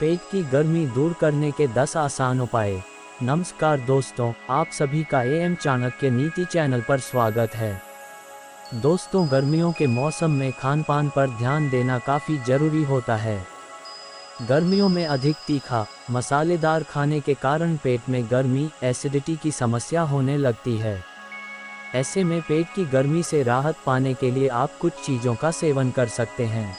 पेट की गर्मी दूर करने के 10 आसान उपाय। नमस्कार दोस्तों, आप सभी का एएम चाणक्य नीति चैनल पर स्वागत है। दोस्तों, गर्मियों के मौसम में खान पान पर ध्यान देना काफ़ी ज़रूरी होता है। गर्मियों में अधिक तीखा, मसालेदार खाने के कारण पेट में गर्मी, एसिडिटी की समस्या होने लगती है। ऐसे में पेट की गर्मी से राहत पाने के लिए आप कुछ चीज़ों का सेवन कर सकते हैं।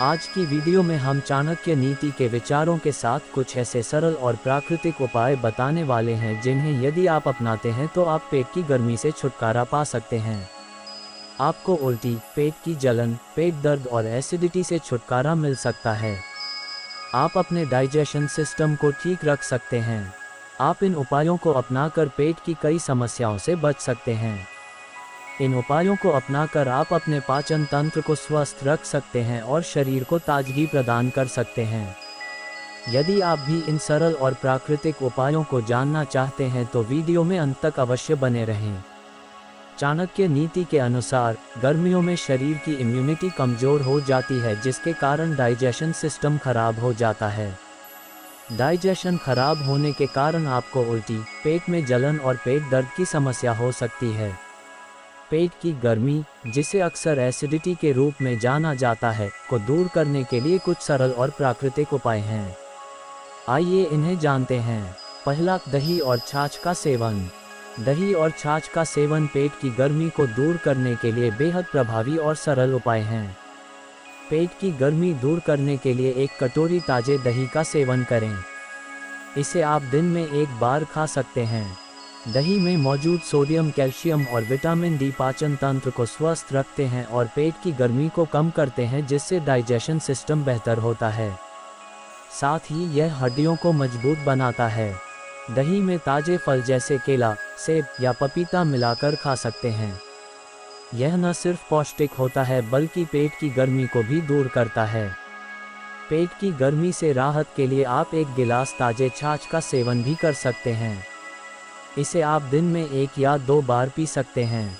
आज की वीडियो में हम चाणक्य नीति के विचारों के साथ कुछ ऐसे सरल और प्राकृतिक उपाय बताने वाले हैं जिन्हें यदि आप अपनाते हैं तो आप पेट की गर्मी से छुटकारा पा सकते हैं। आपको उल्टी, पेट की जलन, पेट दर्द और एसिडिटी से छुटकारा मिल सकता है। आप अपने डाइजेशन सिस्टम को ठीक रख सकते हैं। आप इन उपायों को अपनाकर पेट की कई समस्याओं से बच सकते हैं। इन उपायों को अपनाकर आप अपने पाचन तंत्र को स्वस्थ रख सकते हैं और शरीर को ताजगी प्रदान कर सकते हैं। यदि आप भी इन सरल और प्राकृतिक उपायों को जानना चाहते हैं तो वीडियो में अंत तक अवश्य बने रहें। चाणक्य नीति के अनुसार, गर्मियों में शरीर की इम्यूनिटी कमज़ोर हो जाती है जिसके कारण डाइजेशन सिस्टम खराब हो जाता है। डाइजेशन खराब होने के कारण आपको उल्टी, पेट में जलन और पेट दर्द की समस्या हो सकती है। पेट की गर्मी, जिसे अक्सर एसिडिटी के रूप में जाना जाता है, को दूर करने के लिए कुछ सरल और प्राकृतिक उपाय हैं। आइए इन्हें जानते हैं। पहला, दही और छाछ का सेवन। दही और छाछ का सेवन पेट की गर्मी को दूर करने के लिए बेहद प्रभावी और सरल उपाय हैं। पेट की गर्मी दूर करने के लिए एक कटोरी ताजे दही का सेवन करें। इसे आप दिन में एक बार खा सकते हैं। दही में मौजूद सोडियम, कैल्शियम और विटामिन डी पाचन तंत्र को स्वस्थ रखते हैं और पेट की गर्मी को कम करते हैं, जिससे डाइजेशन सिस्टम बेहतर होता है। साथ ही यह हड्डियों को मजबूत बनाता है। दही में ताजे फल जैसे केला, सेब या पपीता मिलाकर खा सकते हैं। यह न सिर्फ पौष्टिक होता है बल्कि पेट की गर्मी को भी दूर करता है। पेट की गर्मी से राहत के लिए आप एक गिलास ताजे छाछ का सेवन भी कर सकते हैं। इसे आप दिन में 1 या 2 बार पी सकते हैं।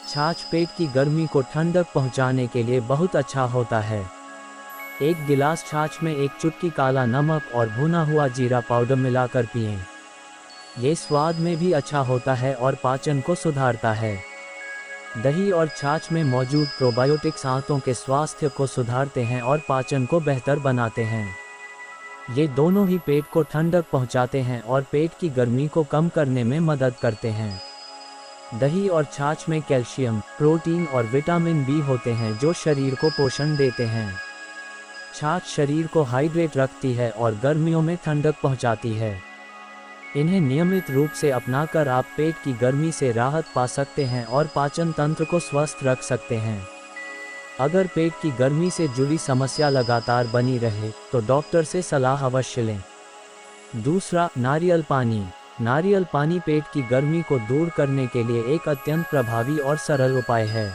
छाछ पेट की गर्मी को ठंडक पहुंचाने के लिए बहुत अच्छा होता है। एक गिलास छाछ में एक चुटकी काला नमक और भुना हुआ जीरा पाउडर मिलाकर पिएं। ये स्वाद में भी अच्छा होता है और पाचन को सुधारता है। दही और छाछ में मौजूद प्रोबायोटिक्स आंतों के स्वास्थ्य को सुधारते हैं और पाचन को बेहतर बनाते हैं। ये दोनों ही पेट को ठंडक पहुंचाते हैं और पेट की गर्मी को कम करने में मदद करते हैं। दही और छाछ में कैल्शियम, प्रोटीन और विटामिन बी होते हैं जो शरीर को पोषण देते हैं। छाछ शरीर को हाइड्रेट रखती है और गर्मियों में ठंडक पहुंचाती है। इन्हें नियमित रूप से अपनाकर आप पेट की गर्मी से राहत पा सकते हैं और पाचन तंत्र को स्वस्थ रख सकते हैं। अगर पेट की गर्मी से जुड़ी समस्या लगातार बनी रहे तो डॉक्टर से सलाह अवश्य लें। दूसरा, नारियल पानी। नारियल पानी पेट की गर्मी को दूर करने के लिए एक अत्यंत प्रभावी और सरल उपाय है।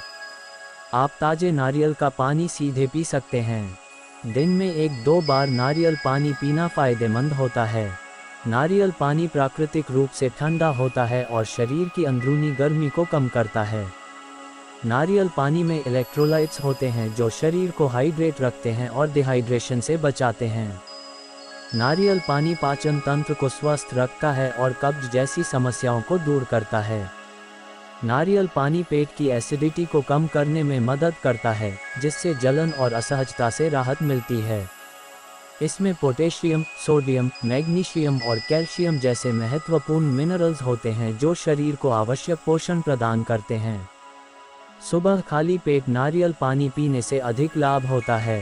आप ताजे नारियल का पानी सीधे पी सकते हैं। दिन में 1-2 बार नारियल पानी पीना फायदेमंद होता है। नारियल पानी प्राकृतिक रूप से ठंडा होता है और शरीर की अंदरूनी गर्मी को कम करता है। नारियल पानी में इलेक्ट्रोलाइट्स होते हैं जो शरीर को हाइड्रेट रखते हैं और डिहाइड्रेशन से बचाते हैं। नारियल पानी पाचन तंत्र को स्वस्थ रखता है और कब्ज जैसी समस्याओं को दूर करता है। नारियल पानी पेट की एसिडिटी को कम करने में मदद करता है, जिससे जलन और असहजता से राहत मिलती है। इसमें पोटेशियम, सोडियम, मैग्नीशियम और कैल्शियम जैसे महत्वपूर्ण मिनरल्स होते हैं जो शरीर को आवश्यक पोषण प्रदान करते हैं। सुबह खाली पेट नारियल पानी पीने से अधिक लाभ होता है।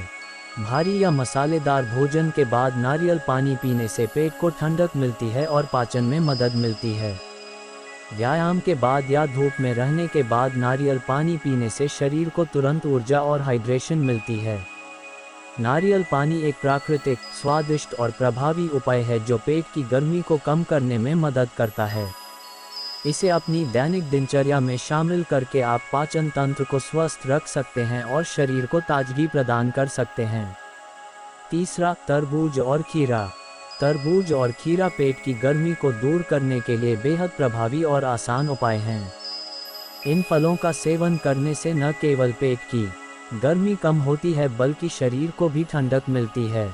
भारी या मसालेदार भोजन के बाद नारियल पानी पीने से पेट को ठंडक मिलती है और पाचन में मदद मिलती है। व्यायाम के बाद या धूप में रहने के बाद नारियल पानी पीने से शरीर को तुरंत ऊर्जा और हाइड्रेशन मिलती है। नारियल पानी एक प्राकृतिक, स्वादिष्ट और प्रभावी उपाय है जो पेट की गर्मी को कम करने में मदद करता है। इसे अपनी दैनिक दिनचर्या में शामिल करके आप पाचन तंत्र को स्वस्थ रख सकते हैं और शरीर को ताजगी प्रदान कर सकते हैं। तीसरा, तरबूज और खीरा। तरबूज और खीरा पेट की गर्मी को दूर करने के लिए बेहद प्रभावी और आसान उपाय हैं। इन फलों का सेवन करने से न केवल पेट की गर्मी कम होती है बल्कि शरीर को भी ठंडक मिलती है।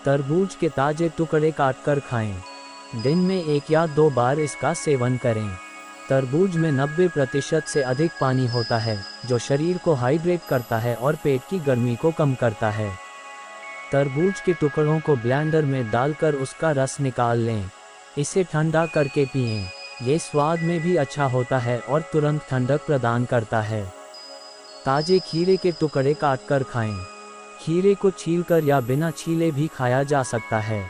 तरबूज के ताजे टुकड़े काटकर खाएं। दिन में 1 या 2 बार इसका सेवन करें। तरबूज में 90% से अधिक पानी होता है, जो शरीर को हाइड्रेट करता है और पेट की गर्मी को कम करता है। तरबूज के टुकड़ों को ब्लेंडर में डालकर उसका रस निकाल लें। इसे ठंडा करके पिएं। ये स्वाद में भी अच्छा होता है और तुरंत ठंडक प्रदान करता है। ताजे खीरे के टुकड़े काटकर खाएं। खीरे को छीलकर या बिना छीले भी खाया जा सकता है।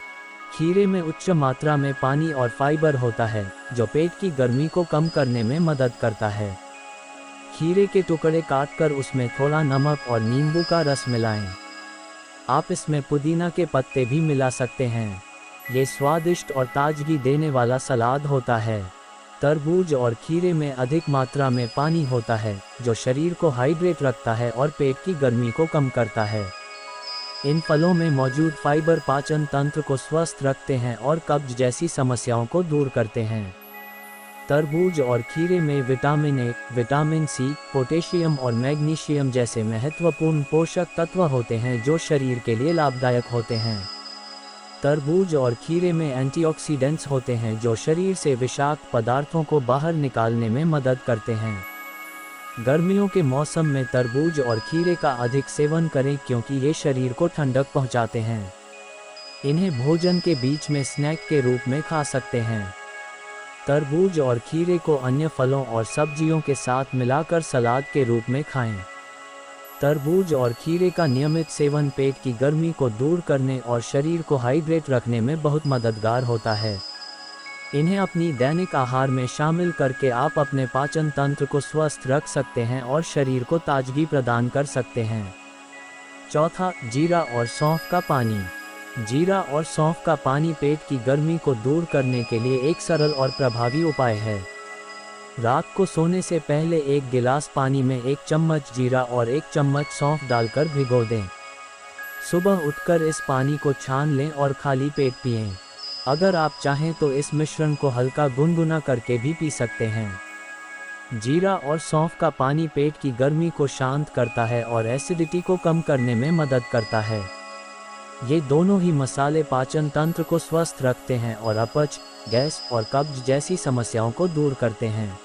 खीरे में उच्च मात्रा में पानी और फाइबर होता है, जो पेट की गर्मी को कम करने में मदद करता है। खीरे के टुकड़े काटकर उसमें थोड़ा नमक और नींबू का रस मिलाएं। आप इसमें पुदीना के पत्ते भी मिला सकते हैं। ये स्वादिष्ट और ताजगी देने वाला सलाद होता है। तरबूज और खीरे में अधिक मात्रा में पानी होता है, जो शरीर को हाइड्रेट रखता है और पेट की गर्मी को कम करता है। इन फलों में मौजूद फाइबर पाचन तंत्र को स्वस्थ रखते हैं और कब्ज जैसी समस्याओं को दूर करते हैं। तरबूज और खीरे में vitamin A, vitamin C, potassium और मैग्नीशियम जैसे महत्वपूर्ण पोषक तत्व होते हैं, जो शरीर के लिए लाभदायक होते हैं। तरबूज और खीरे में एंटीऑक्सीडेंट्स होते हैं, जो शरीर से विषाक्त पदार्थों को बाहर निकालने में मदद करते हैं। गर्मियों के मौसम में तरबूज और खीरे का अधिक सेवन करें, क्योंकि ये शरीर को ठंडक पहुंचाते हैं। इन्हें भोजन के बीच में स्नैक के रूप में खा सकते हैं। तरबूज और खीरे को अन्य फलों और सब्जियों के साथ मिलाकर सलाद के रूप में खाएं। तरबूज और खीरे का नियमित सेवन पेट की गर्मी को दूर करने और शरीर को हाइड्रेट रखने में बहुत मददगार होता है। इन्हें अपनी दैनिक आहार में शामिल करके आप अपने पाचन तंत्र को स्वस्थ रख सकते हैं और शरीर को ताजगी प्रदान कर सकते हैं। चौथा, जीरा और सौंफ का पानी। जीरा और सौंफ का पानी पेट की गर्मी को दूर करने के लिए एक सरल और प्रभावी उपाय है। रात को सोने से पहले 1 गिलास पानी में 1 चम्मच जीरा और 1 चम्मच सौंफ डालकर भिगो दें। सुबह उठकर इस पानी को छान लें और खाली पेट पिएं। अगर आप चाहें तो इस मिश्रण को हल्का गुनगुना करके भी पी सकते हैं। जीरा और सौंफ का पानी पेट की गर्मी को शांत करता है और एसिडिटी को कम करने में मदद करता है। ये दोनों ही मसाले पाचन तंत्र को स्वस्थ रखते हैं और अपच, गैस और कब्ज जैसी समस्याओं को दूर करते हैं।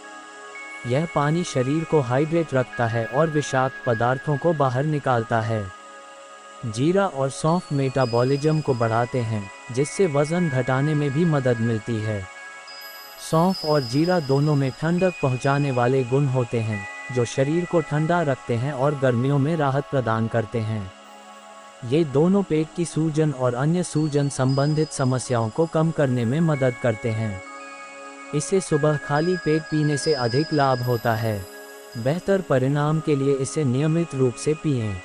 यह पानी शरीर को हाइड्रेट रखता है और विषाक्त पदार्थों को बाहर निकालता है। जीरा और सौंफ मेटाबॉलिज्म को बढ़ाते हैं, जिससे वजन घटाने में भी मदद मिलती है। सौंफ और जीरा दोनों में ठंडक पहुंचाने वाले गुण होते हैं, जो शरीर को ठंडा रखते हैं और गर्मियों में राहत प्रदान करते हैं। ये दोनों पेट की सूजन और अन्य सूजन संबंधित समस्याओं को कम करने में मदद करते हैं। इसे सुबह खाली पेट पीने से अधिक लाभ होता है। बेहतर परिणाम के लिए इसे नियमित रूप से पिएं।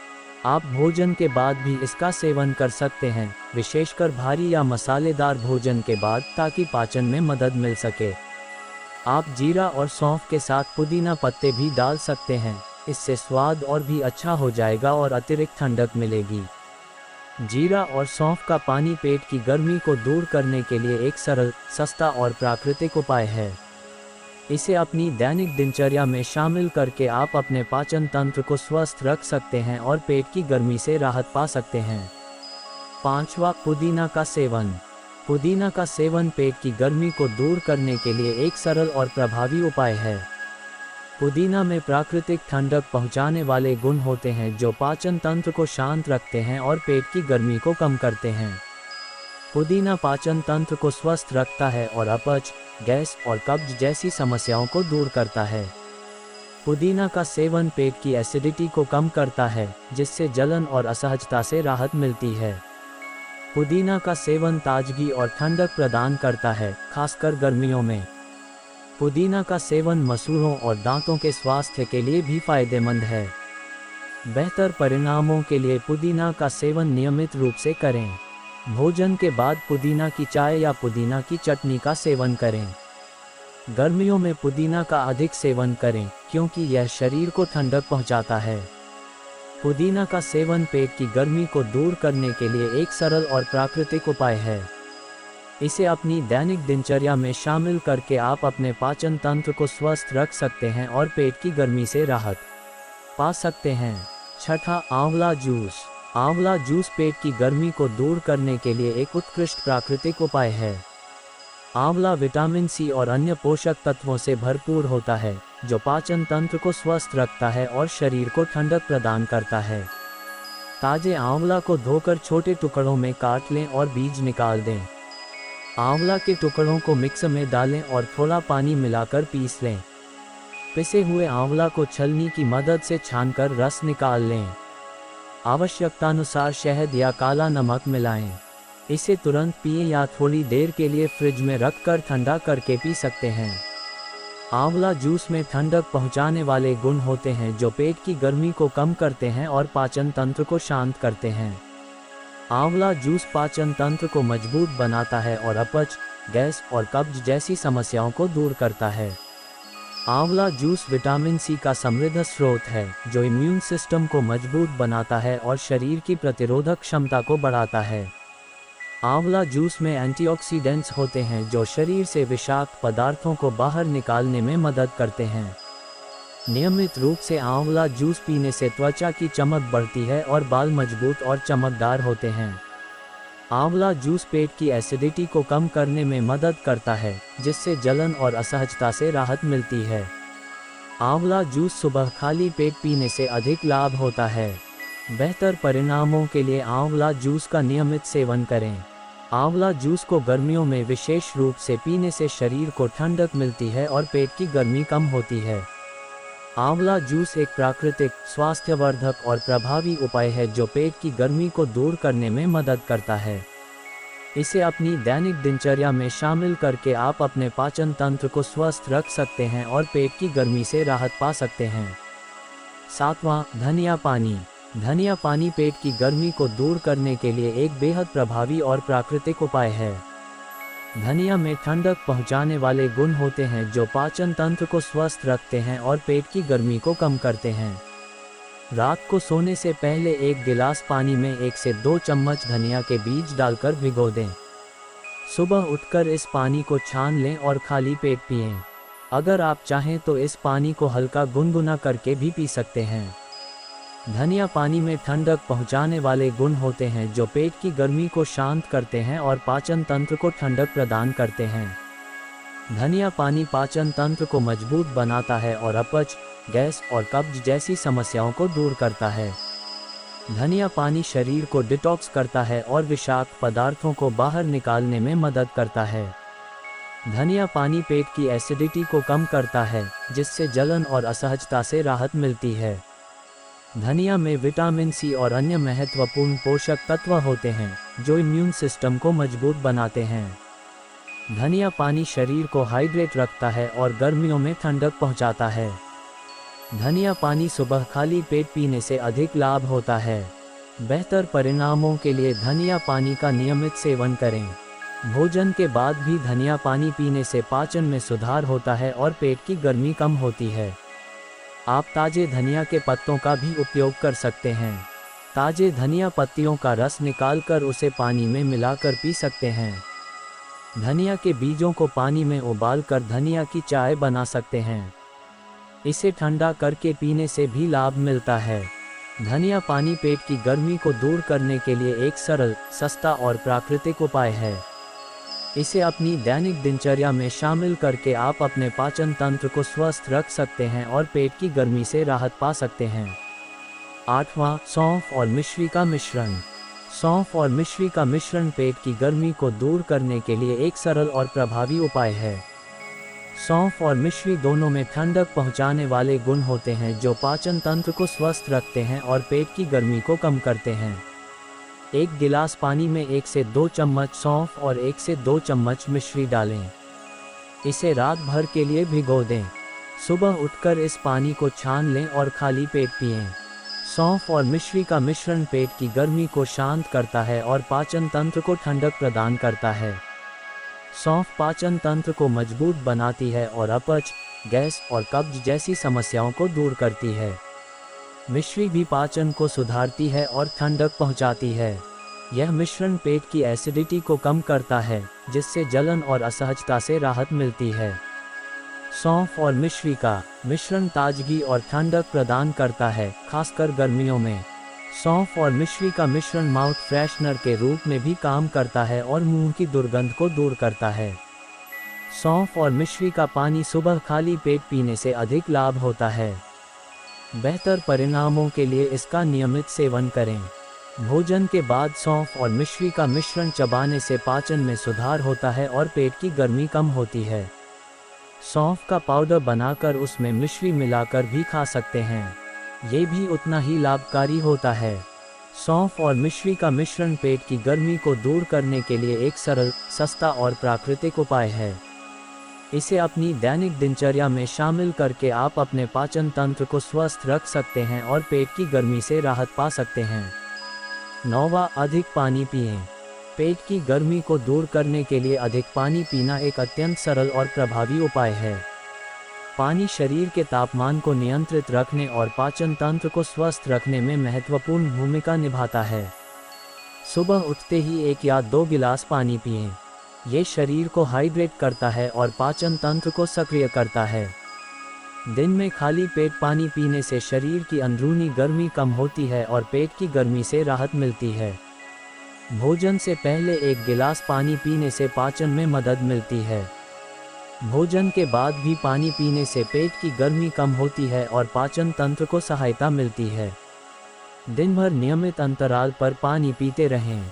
आप भोजन के बाद भी इसका सेवन कर सकते हैं, विशेषकर भारी या मसालेदार भोजन के बाद, ताकि पाचन में मदद मिल सके। आप जीरा और सौंफ के साथ पुदीना पत्ते भी डाल सकते हैं। इससे स्वाद और भी अच्छा हो जाएगा और अतिरिक्त ठंडक मिलेगी। जीरा और सौंफ का पानी पेट की गर्मी को दूर करने के लिए एक सरल, सस्ता और प्राकृतिक उपाय है। इसे अपनी दैनिक दिनचर्या में शामिल करके आप अपने पाचन तंत्र को स्वस्थ रख सकते हैं और पेट की गर्मी से राहत पा सकते हैं। पांचवा, पुदीना का सेवन। पुदीना का सेवन पेट की गर्मी को दूर करने के लिए एक सरल और प्रभावी उपाय है। पुदीना में प्राकृतिक ठंडक पहुंचाने वाले गुण होते हैं, जो पाचन तंत्र को शांत रखते हैं और पेट की गर्मी को कम करते हैं। पुदीना पाचन तंत्र को स्वस्थ रखता है और अपच, गैस और कब्ज जैसी समस्याओं को दूर करता है। पुदीना का सेवन पेट की एसिडिटी को कम करता है, जिससे जलन और असहजता से राहत मिलती है। पुदीना का सेवन ताजगी और ठंडक प्रदान करता है, खासकर गर्मियों में। पुदीना का सेवन मसूड़ों और दांतों के स्वास्थ्य के लिए भी फायदेमंद है। बेहतर परिणामों के लिए पुदीना का सेवन नियमित रूप से करें। भोजन के बाद पुदीना की चाय या पुदीना की चटनी का सेवन करें। गर्मियों में पुदीना का अधिक सेवन करें, क्योंकि यह शरीर को ठंडक पहुंचाता है। पुदीना का सेवन पेट की गर्मी को दूर करने के लिए एक सरल और प्राकृतिक उपाय है। इसे अपनी दैनिक दिनचर्या में शामिल करके आप अपने पाचन तंत्र को स्वस्थ रख सकते हैं और पेट की गर्मी से राहत पा सकते हैं। छठा, आंवला जूस। आंवला जूस पेट की गर्मी को दूर करने के लिए एक उत्कृष्ट प्राकृतिक उपाय है। आंवला विटामिन सी और अन्य पोषक तत्वों से भरपूर होता है, जो पाचन तंत्र को स्वस्थ रखता है और शरीर को ठंडक प्रदान करता है। ताजे आंवला को धोकर छोटे टुकड़ों में काट लें और बीज निकाल दें। आंवला के टुकड़ों को मिक्सर में डालें और थोड़ा पानी मिलाकर पीस लें। पिसे हुए आंवला को छलनी की मदद से छानकर रस निकाल लें। आवश्यकतानुसार शहद या काला नमक मिलाएं। इसे तुरंत पिएं या थोड़ी देर के लिए फ्रिज में रखकर ठंडा करके पी सकते हैं। आंवला जूस में ठंडक पहुंचाने वाले गुण होते हैं जो पेट की गर्मी को कम करते हैं और पाचन तंत्र को शांत करते हैं। आंवला जूस पाचन तंत्र को मजबूत बनाता है और अपच, गैस और कब्ज जैसी समस्याओं को दूर करता है। आंवला जूस विटामिन सी का समृद्ध स्रोत है, जो इम्यून सिस्टम को मजबूत बनाता है और शरीर की प्रतिरोधक क्षमता को बढ़ाता है। आंवला जूस में एंटीऑक्सीडेंट्स होते हैं जो शरीर से विषाक्त पदार्थों को बाहर निकालने में मदद करते हैं। नियमित रूप से आंवला जूस पीने से त्वचा की चमक बढ़ती है और बाल मजबूत और चमकदार होते हैं। आंवला जूस पेट की एसिडिटी को कम करने में मदद करता है, जिससे जलन और असहजता से राहत मिलती है। आंवला जूस सुबह खाली पेट पीने से अधिक लाभ होता है। बेहतर परिणामों के लिए आंवला जूस का नियमित सेवन करें। आंवला जूस को गर्मियों में विशेष रूप से पीने से शरीर को ठंडक मिलती है और पेट की गर्मी कम होती है। आंवला जूस एक प्राकृतिक, स्वास्थ्यवर्धक और प्रभावी उपाय है जो पेट की गर्मी को दूर करने में मदद करता है। इसे अपनी दैनिक दिनचर्या में शामिल करके आप अपने पाचन तंत्र को स्वस्थ रख सकते हैं और पेट की गर्मी से राहत पा सकते हैं। 7वां, धनिया पानी। धनिया पानी पेट की गर्मी को दूर करने के लिए एक बेहद प्रभावी और प्राकृतिक उपाय है। धनिया में ठंडक पहुंचाने वाले गुण होते हैं जो पाचन तंत्र को स्वस्थ रखते हैं और पेट की गर्मी को कम करते हैं। रात को सोने से पहले एक गिलास पानी में 1 से 2 चम्मच धनिया के बीज डालकर भिगो दें। सुबह उठकर इस पानी को छान लें और खाली पेट पिएं। अगर आप चाहें तो इस पानी को हल्का गुनगुना करके भी पी सकते हैं। धनिया पानी में ठंडक पहुंचाने वाले गुण होते हैं जो पेट की गर्मी को शांत करते हैं और पाचन तंत्र को ठंडक प्रदान करते हैं। धनिया पानी पाचन तंत्र को मजबूत बनाता है और अपच, गैस और कब्ज जैसी समस्याओं को दूर करता है। धनिया पानी शरीर को डिटॉक्स करता है और विषाक्त पदार्थों को बाहर निकालने में मदद करता है। धनिया पानी पेट की एसिडिटी को कम करता है, जिससे जलन और असहजता से राहत मिलती है। धनिया में विटामिन सी और अन्य महत्वपूर्ण पोषक तत्व होते हैं जो इम्यून सिस्टम को मजबूत बनाते हैं। धनिया पानी शरीर को हाइड्रेट रखता है और गर्मियों में ठंडक पहुंचाता है। धनिया पानी सुबह खाली पेट पीने से अधिक लाभ होता है। बेहतर परिणामों के लिए धनिया पानी का नियमित सेवन करें। भोजन के बाद भी धनिया पानी पीने से पाचन में सुधार होता है और पेट की गर्मी कम होती है। आप ताजे धनिया के पत्तों का भी उपयोग कर सकते हैं। ताजे धनिया पत्तियों का रस निकालकर उसे पानी में मिलाकर पी सकते हैं। धनिया के बीजों को पानी में उबालकर धनिया की चाय बना सकते हैं। इसे ठंडा करके पीने से भी लाभ मिलता है। धनिया पानी पेट की गर्मी को दूर करने के लिए एक सरल, सस्ता और प्राकृतिक उपाय है। इसे अपनी दैनिक दिनचर्या में शामिल करके आप अपने पाचन तंत्र को स्वस्थ रख सकते हैं और पेट की गर्मी से राहत पा सकते हैं। 8वां, सौंफ और मिश्री का मिश्रण। सौंफ और मिश्री का मिश्रण पेट की गर्मी को दूर करने के लिए एक सरल और प्रभावी उपाय है। सौंफ और मिश्री दोनों में ठंडक पहुंचाने वाले गुण होते हैं जो पाचन तंत्र को स्वस्थ रखते हैं और पेट की गर्मी को कम करते हैं। एक गिलास पानी में 1 से 2 चम्मच सौंफ और 1 से 2 चम्मच मिश्री डालें। इसे रात भर के लिए भिगो दें। सुबह उठकर इस पानी को छान लें और खाली पेट पिएं। सौंफ और मिश्री का मिश्रण पेट की गर्मी को शांत करता है और पाचन तंत्र को ठंडक प्रदान करता है। सौंफ पाचन तंत्र को मजबूत बनाती है और अपच, गैस और कब्ज जैसी समस्याओं को दूर करती है। मिश्री भी पाचन को सुधारती है और ठंडक पहुंचाती है। यह मिश्रण पेट की एसिडिटी को कम करता है, जिससे जलन और असहजता से राहत मिलती है। सौंफ और मिश्री का मिश्रण ताजगी और ठंडक प्रदान करता है, खासकर गर्मियों में। सौंफ और मिश्री का मिश्रण माउथ फ्रेशनर के रूप में भी काम करता है और मुंह की दुर्गंध को दूर करता है। सौंफ और मिश्री का पानी सुबह खाली पेट पीने से अधिक लाभ होता है। बेहतर परिणामों के लिए इसका नियमित सेवन करें। भोजन के बाद सौंफ और मिश्री का मिश्रण चबाने से पाचन में सुधार होता है और पेट की गर्मी कम होती है। सौंफ का पाउडर बनाकर उसमें मिश्री मिलाकर भी खा सकते हैं, ये भी उतना ही लाभकारी होता है। सौंफ और मिश्री का मिश्रण पेट की गर्मी को दूर करने के लिए एक सरल, सस्ता और प्राकृतिक उपाय है। इसे अपनी दैनिक दिनचर्या में शामिल करके आप अपने पाचन तंत्र को स्वस्थ रख सकते हैं और पेट की गर्मी से राहत पा सकते हैं। 9वां, अधिक पानी पिएं। पेट की गर्मी को दूर करने के लिए अधिक पानी पीना एक अत्यंत सरल और प्रभावी उपाय है। पानी शरीर के तापमान को नियंत्रित रखने और पाचन तंत्र को स्वस्थ रखने में महत्वपूर्ण भूमिका निभाता है। सुबह उठते ही 1 या 2 गिलास पानी पिएं। ये शरीर को हाइड्रेट करता है और पाचन तंत्र को सक्रिय करता है। दिन में खाली पेट पानी पीने से शरीर की अंदरूनी गर्मी कम होती है और पेट की गर्मी से राहत मिलती है। भोजन से पहले 1 गिलास पानी पीने से पाचन में मदद मिलती है। भोजन के बाद भी पानी पीने से पेट की गर्मी कम होती है और पाचन तंत्र को सहायता मिलती है। दिन भर नियमित अंतराल पर पानी पीते रहें,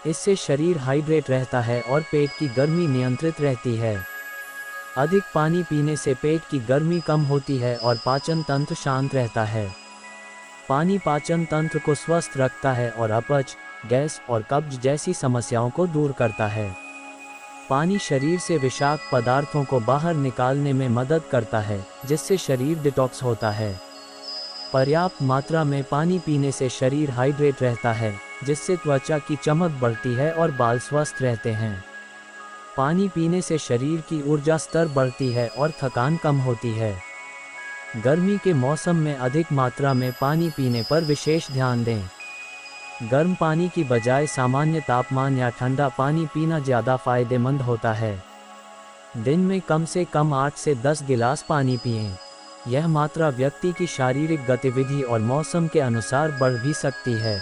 इससे शरीर हाइड्रेट रहता है और पेट की गर्मी नियंत्रित रहती है। अधिक पानी पीने से पेट की गर्मी कम होती है और पाचन तंत्र शांत रहता है। पानी पाचन तंत्र को स्वस्थ रखता है और अपच, गैस और कब्ज जैसी समस्याओं को दूर करता है। पानी शरीर से विषाक्त पदार्थों को बाहर निकालने में मदद करता है, जिससे शरीर डिटॉक्स होता है। पर्याप्त मात्रा में पानी पीने से शरीर हाइड्रेट रहता है, जिससे त्वचा की चमक बढ़ती है और बाल स्वस्थ रहते हैं। पानी पीने से शरीर की ऊर्जा स्तर बढ़ती है और थकान कम होती है। गर्मी के मौसम में अधिक मात्रा में पानी पीने पर विशेष ध्यान दें। गर्म पानी की बजाय सामान्य तापमान या ठंडा पानी पीना ज़्यादा फायदेमंद होता है। दिन में कम से कम 8 से 10 गिलास पानी पिएं। यह मात्रा व्यक्ति की शारीरिक गतिविधि और मौसम के अनुसार बढ़ भी सकती है।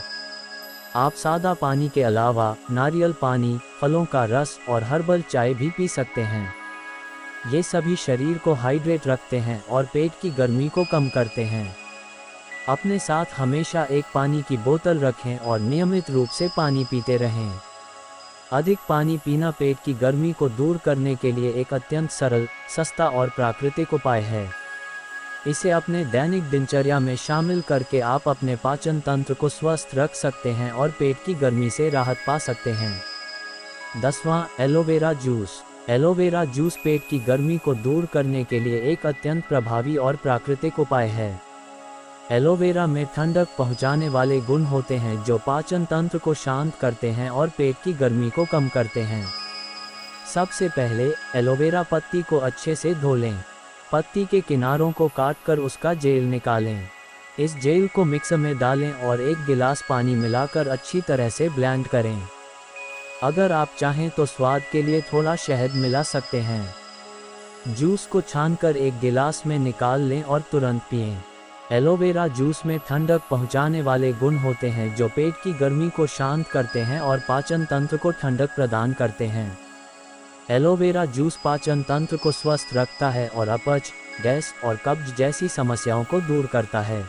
आप सादा पानी के अलावा नारियल पानी, फलों का रस और हर्बल चाय भी पी सकते हैं। ये सभी शरीर को हाइड्रेट रखते हैं और पेट की गर्मी को कम करते हैं। अपने साथ हमेशा एक पानी की बोतल रखें और नियमित रूप से पानी पीते रहें। अधिक पानी पीना पेट की गर्मी को दूर करने के लिए एक अत्यंत सरल, सस्ता और प्राकृतिक उपाय है। इसे अपने दैनिक दिनचर्या में शामिल करके आप अपने पाचन तंत्र को स्वस्थ रख सकते हैं और पेट की गर्मी से राहत पा सकते हैं। 10वां, एलोवेरा जूस। एलोवेरा जूस पेट की गर्मी को दूर करने के लिए एक अत्यंत प्रभावी और प्राकृतिक उपाय है। एलोवेरा में ठंडक पहुंचाने वाले गुण होते हैं जो पाचन तंत्र को शांत करते हैं और पेट की गर्मी को कम करते हैं। सबसे पहले एलोवेरा पत्ती को अच्छे से धो लें। पत्ती के किनारों को काटकर उसका जेल निकालें। इस जेल को मिक्सर में डालें और 1 गिलास पानी मिलाकर अच्छी तरह से ब्लेंड करें। अगर आप चाहें तो स्वाद के लिए थोड़ा शहद मिला सकते हैं। जूस को छानकर 1 गिलास में निकाल लें और तुरंत पिएं। एलोवेरा जूस में ठंडक पहुंचाने वाले गुण होते हैं जो पेट की गर्मी को शांत करते हैं और पाचन तंत्र को ठंडक प्रदान करते हैं। एलोवेरा जूस पाचन तंत्र को स्वस्थ रखता है और अपच, गैस और कब्ज जैसी समस्याओं को दूर करता है।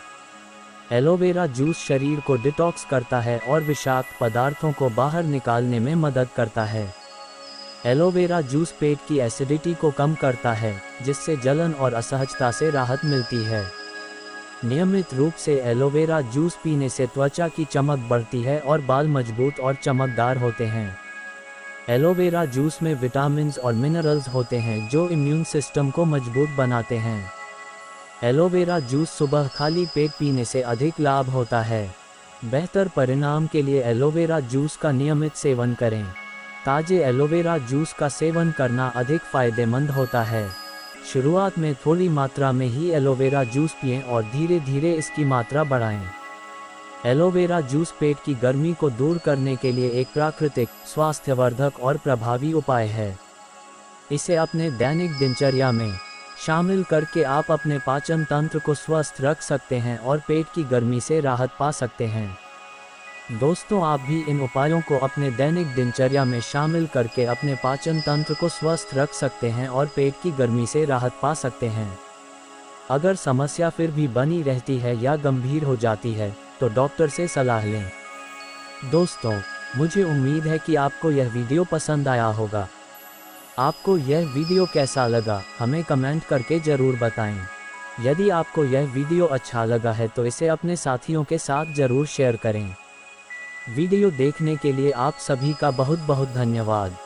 एलोवेरा जूस शरीर को डिटॉक्स करता है और विषाक्त पदार्थों को बाहर निकालने में मदद करता है। एलोवेरा जूस पेट की एसिडिटी को कम करता है, जिससे जलन और असहजता से राहत मिलती है। नियमित रूप से एलोवेरा जूस पीने से त्वचा की चमक बढ़ती है और बाल मजबूत और चमकदार होते हैं। एलोवेरा जूस में विटामिन्स और मिनरल्स होते हैं जो इम्यून सिस्टम को मजबूत बनाते हैं। एलोवेरा जूस सुबह खाली पेट पीने से अधिक लाभ होता है। बेहतर परिणाम के लिए एलोवेरा जूस का नियमित सेवन करें। ताजे एलोवेरा जूस का सेवन करना अधिक फायदेमंद होता है। शुरुआत में थोड़ी मात्रा में ही एलोवेरा जूस पिएं और धीरे धीरे इसकी मात्रा बढ़ाएं। एलोवेरा जूस पेट की गर्मी को दूर करने के लिए एक प्राकृतिक, स्वास्थ्यवर्धक और प्रभावी उपाय है। इसे अपने दैनिक दिनचर्या में शामिल करके आप अपने पाचन तंत्र को स्वस्थ रख सकते हैं और पेट की गर्मी से राहत पा सकते हैं। दोस्तों, आप भी इन उपायों को अपने दैनिक दिनचर्या में शामिल करके अपने पाचन तंत्र को स्वस्थ रख सकते हैं और पेट की गर्मी से राहत पा सकते हैं। अगर समस्या फिर भी बनी रहती है या गंभीर हो जाती है, तो डॉक्टर से सलाह लें। दोस्तों, मुझे उम्मीद है कि आपको यह वीडियो पसंद आया होगा। आपको यह वीडियो कैसा लगा, हमें कमेंट करके ज़रूर बताएं। यदि आपको यह वीडियो अच्छा लगा है तो इसे अपने साथियों के साथ ज़रूर शेयर करें। वीडियो देखने के लिए आप सभी का बहुत बहुत धन्यवाद।